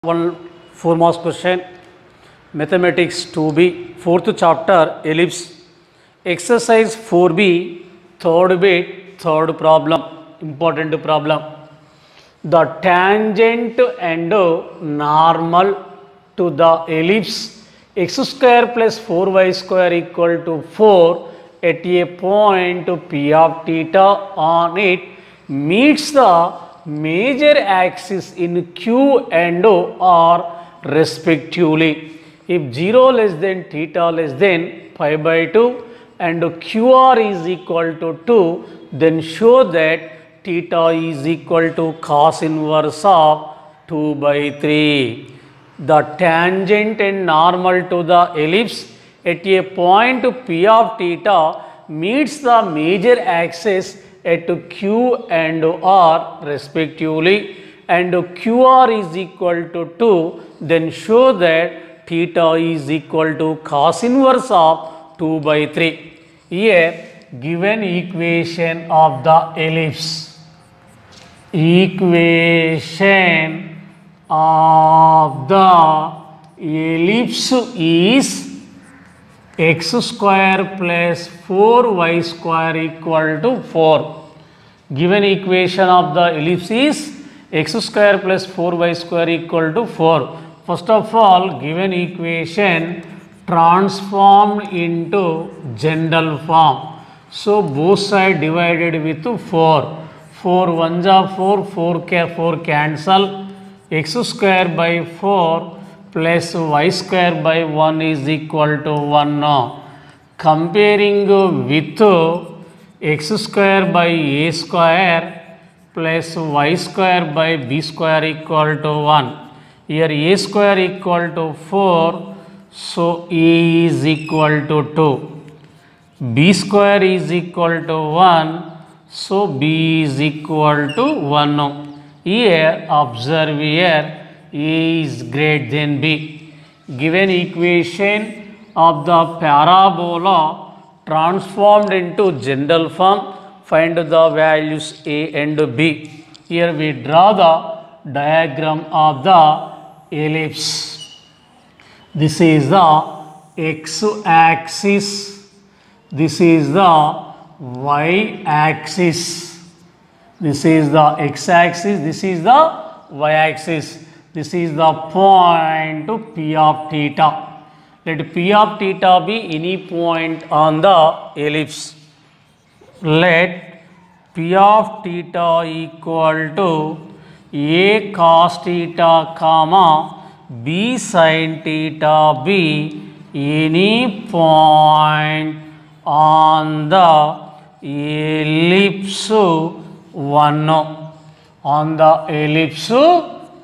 One 4 marks question, mathematics 2b, 4th chapter, ellipse, exercise 4b, third bit, third problem, important problem. The tangent and normal to the ellipse x square plus 4y square equal to 4 at a point p of theta on it meets the major axis in q and r respectively. If 0 less than theta less than pi by 2 and qr is equal to 2, then show that theta is equal to cos inverse of 2 by 3. The tangent and normal to the ellipse at a point p of theta meets the major axis at q and r respectively, and qr is equal to 2, then show that theta is equal to cos inverse of 2 by 3. Here given equation of the ellipse, equation of the ellipse is x square plus 4y square equal to 4. Given equation of the ellipse is x square plus 4y square equal to 4. First of all, given equation transformed into general form. So both sides divided with 4. 4 1s are 4, 4 cancel. X square by 4 plus y square by 1 is equal to 1 now. Comparing with x square by a square plus y square by b square equal to 1. Here a square equal to 4, so a is equal to 2. B square is equal to 1, so b is equal to 1 now. Here observe here a is greater than b. Given equation of the parabola transformed into general form, find the values a and b. Here we draw the diagram of the ellipse. This is the x axis, this is the y axis. This is the x axis, this is the y axis. This is the point p of theta. Let p of theta be any point on the ellipse. Let p of theta equal to a cos theta comma b sin theta be any point on the ellipse 1 on the ellipse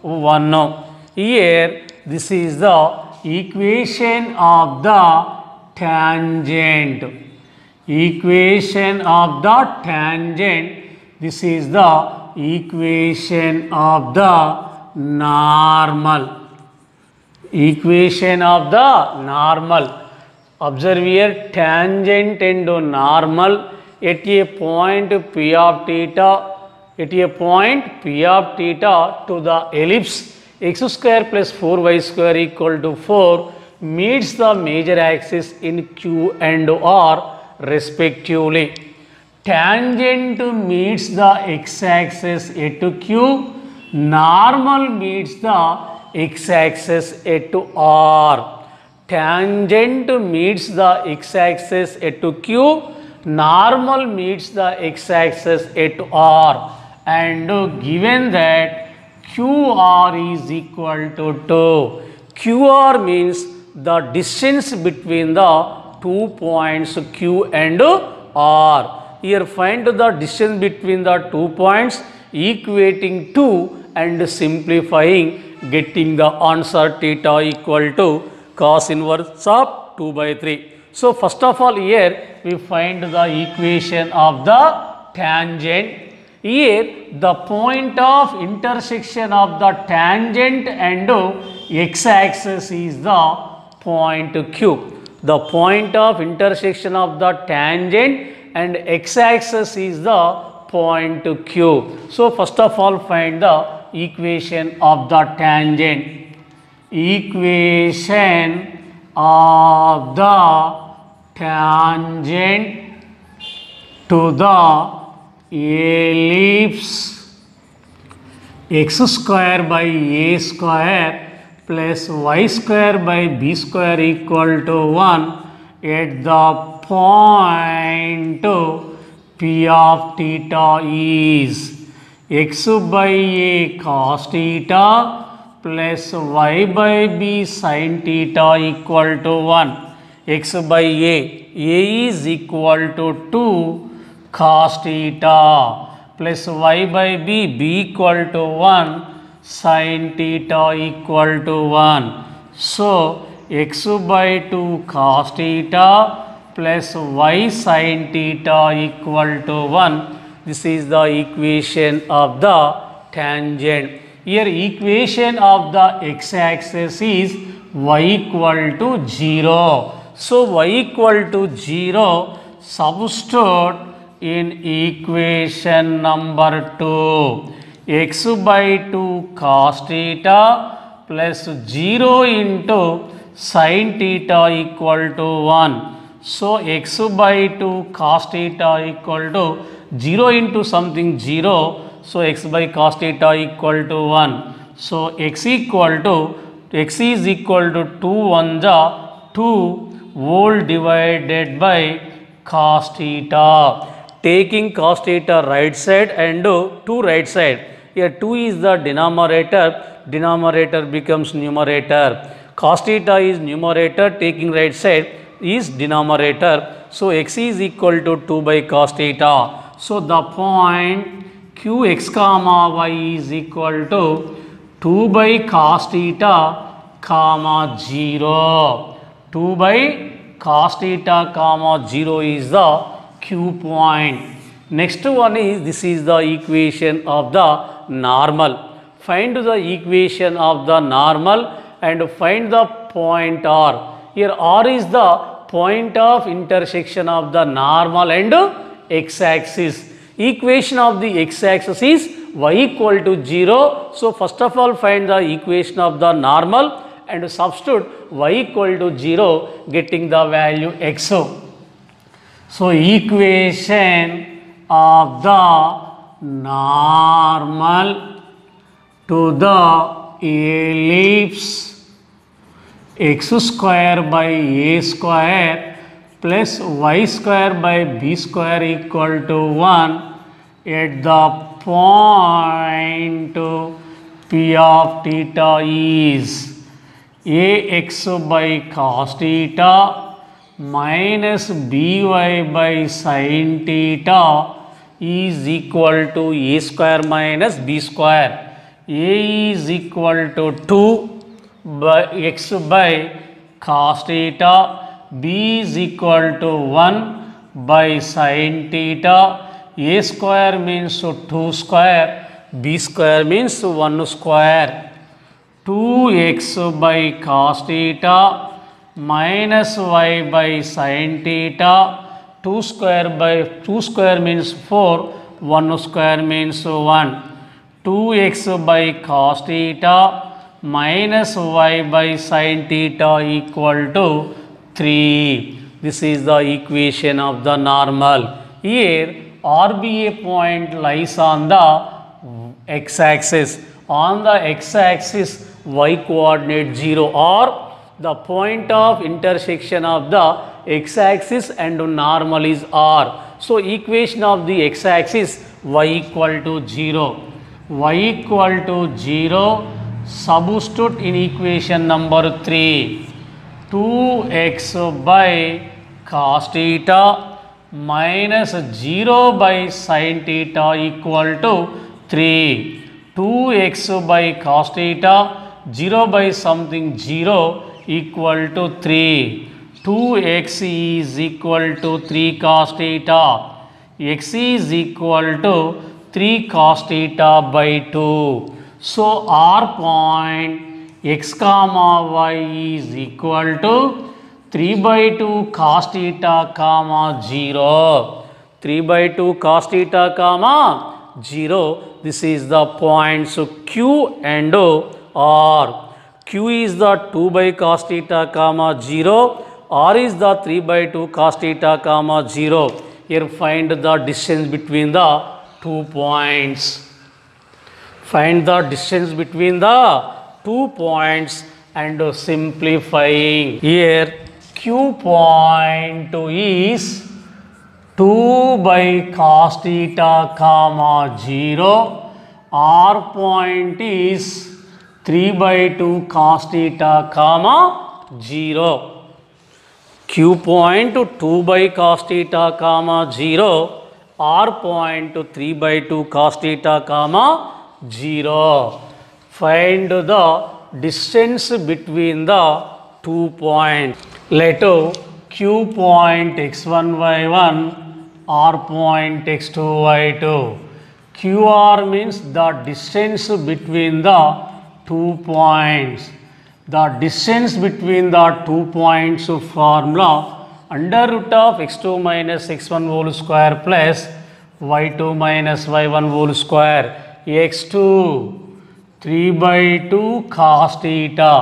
1. Here this is the equation of the tangent. Equation of the tangent. This is the equation of the normal. Equation of the normal. Observe here tangent and normal at a point p of theta, at a point p of theta to the ellipse x square plus 4y square equal to 4 meets the major axis in q and r respectively. Tangent meets the x axis at q, normal meets the x axis at r. Tangent meets the x axis at q, normal meets the x axis at r, and given that qr is equal to 2. Qr means the distance between the 2 points q and r. Here find the distance between the 2 points, equating 2 and simplifying, getting the answer theta equal to cos inverse of 2 by 3. So first of all here we find the equation of the tangent. Here the point of intersection of the tangent and x axis is the point q. The point of intersection of the tangent and x axis is the point to Q. So first of all find the equation of the tangent. equation of the tangent to the ellipse x square by a square plus y square by b square equal to 1 at the point P of theta is x by a cos theta plus y by b sin theta equal to 1. X by a is equal to 2 cos theta plus y by b equal to 1 sin theta equal to 1. So, x by 2 cos theta plus y sin theta equal to 1. This is the equation of the tangent. Here equation of the x-axis is y equal to 0. So, y equal to 0, substitute in equation number 2. X by 2 cos theta plus 0 into sin theta equal to 1. So, x by 2 cos theta equal to 0 into something 0. So, x by cos theta equal to 1. So, x is equal to 2 1 2 whole divided by cos theta. Taking cos theta right side and 2 right side. Here 2 is the denominator becomes numerator. Cos theta is numerator, taking right side is denominator. So, x is equal to 2 by cos theta. So, the point q x comma y is equal to 2 by cos theta comma 0. 2 by cos theta comma 0 is the q point. Next one is, this is the equation of the normal. Find the equation of the normal and find the point R. Here R is the point of intersection of the normal and x-axis. Equation of the x-axis is y equal to 0. So, first of all find the equation of the normal and substitute y equal to 0, getting the value x. So, equation of the normal to the ellipse x square by a square plus y square by b square equal to 1 at the point P of theta is ax by cos theta minus by by sin theta is equal to a square minus b square. A is equal to 2 by x by cos theta, b is equal to 1 by sin theta. A square means 2 square, b square means 1 square. 2x by cos theta minus y by sin theta, 2 square means 4, 1 square means 1. 2x by cos theta minus y by sin theta equal to 3. This is the equation of the normal. Here RBA point lies on the x-axis. On the x-axis y coordinate 0 or the point of intersection of the x-axis and normal is R. So, equation of the x-axis y equal to 0. Y equal to 0, substitute in equation number 3. 2x by cos theta minus 0 by sin theta equal to 3. 2x by cos theta, 0 by something 0 equal to 3. 2x is equal to 3 cos theta. X is equal to 3 cos theta by 2. So, R point x comma y is equal to 3 by 2 cos theta comma 0. 3 by 2 cos theta comma 0. This is the point. So, Q and R. Q is the 2 by cos theta comma 0. R is the 3 by 2 cos theta comma 0. Here find the distance between the 2 points. Find the distance between the 2 points and simplifying. Here Q point is 2 by cos theta comma 0. R point is 3 by 2 cos theta comma 0. Q point 2 by cos theta comma 0. R point 3 by 2 cos theta comma 0. Find the distance between the 2 points. Let Q point x1 y1, R point x2 y2. QR means the distance between the 2 points. The distance between the 2 points formula under root of x2 minus x1 whole square plus y2 minus y1 whole square. X2 3 by 2 cos theta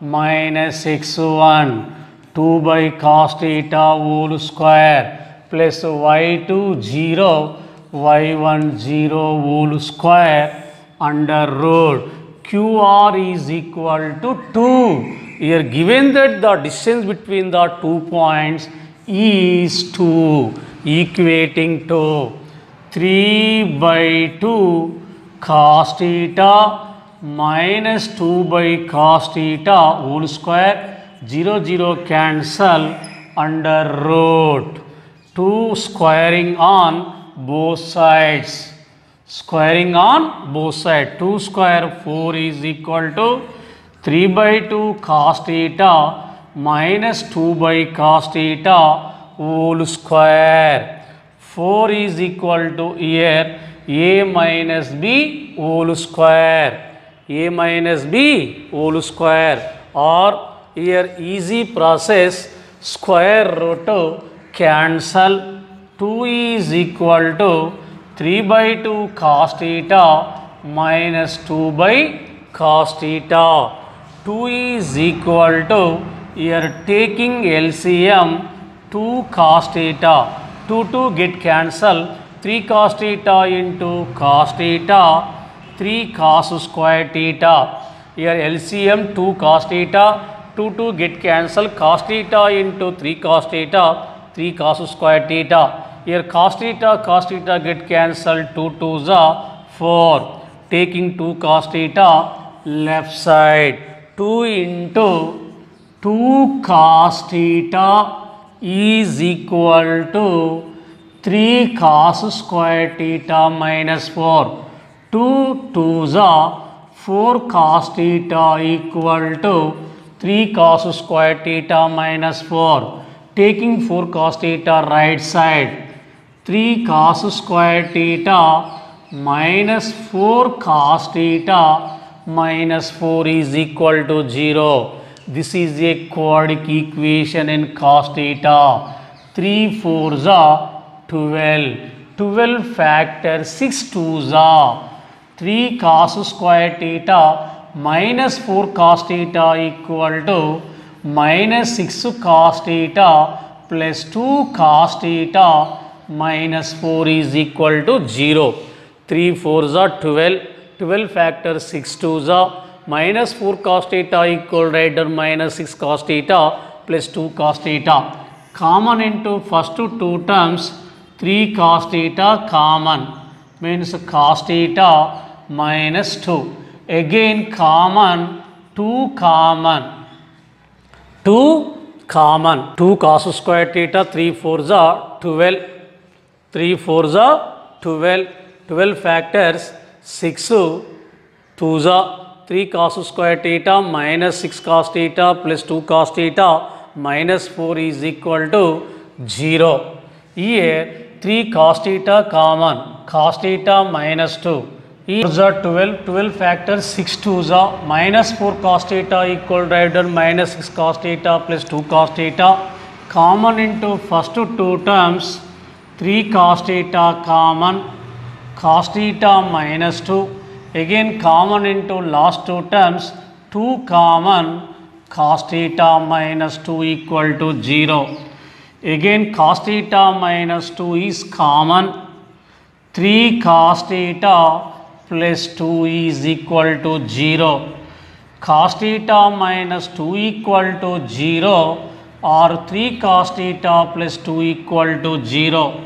minus x1 2 by cos theta whole square plus y2 0 y1 0 whole square under root. QR is equal to 2. Here given that the distance between the 2 points is 2, equating to 3 by 2 cos theta minus 2 by cos theta whole square, 0 0 cancel under root. 2 squaring on both sides. Squaring on both sides. 2 square 4 is equal to 3 by 2 cos theta minus 2 by cos theta whole square. 4 is equal to here a minus b whole square. A minus b whole square, or here easy process, square root cancel. 2 is equal to 3 by 2 cos theta minus 2 by cos theta. 2 is equal to, here taking LCM, 2 cos theta. 2 get cancel. 3 cos theta into cos theta, 3 cos square theta. Here LCM 2 cos theta, 2 get cancel. Cos theta into 3 cos theta, 3 cos square theta. Here cos theta get cancelled, 2 2s are 4. Taking 2 cos theta left side. 2 into 2 cos theta is equal to 3 cos square theta minus 4. 2 2s are 4 cos theta equal to 3 cos square theta minus 4. Taking 4 cos theta right side. 3 cos square theta minus 4 cos theta minus 4 is equal to 0. This is a quadratic equation in cos theta. 3 4s are 12. 12 factor 6 2s are 3 cos square theta minus 4 cos theta equal to minus 6 cos theta plus 2 cos theta minus 4 is equal to 0. 3 4s are 12. 12 factor 6 2s are minus 4 cos theta equal to minus 6 cos theta plus 2 cos theta. Common into first two terms, 3 cos theta common, means cos theta minus 2. Again common, 2 common. 2 common. 2 cos square theta, 3 4s are 12. 3 4s are 12. 12 factors 6 2s are 3 cos square theta minus 6 cos theta plus 2 cos theta minus 4 is equal to 0. Here 3 cos theta common, cos theta minus 2. Here 12, 12 factors 6 2s are minus 4 cos theta equal to minus 6 cos theta plus 2 cos theta. Common into first two terms, 3 cos theta common, cos theta minus 2. Again common into last two terms, 2 common, cos theta minus 2 equal to 0. Again cos theta minus 2 is common. 3 cos theta plus 2 is equal to 0. Cos theta minus 2 equal to 0 or 3 cos theta plus 2 equal to 0.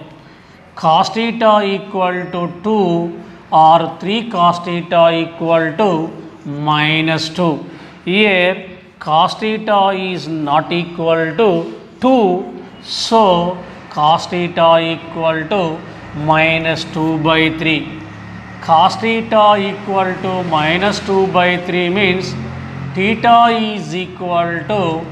Cos theta equal to 2 or 3 cos theta equal to minus 2. Here cos theta is not equal to 2, so cos theta equal to minus 2 by 3. Cos theta equal to minus 2 by 3 means theta is equal to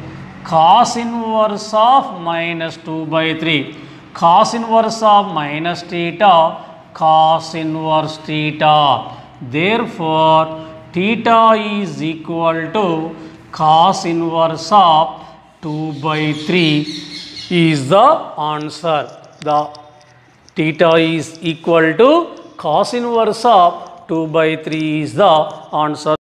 cos inverse of minus 2 by 3. Cos inverse of minus theta, cos inverse theta. Therefore, theta is equal to cos inverse of 2 by 3 is the answer. The theta is equal to cos inverse of 2 by 3 is the answer.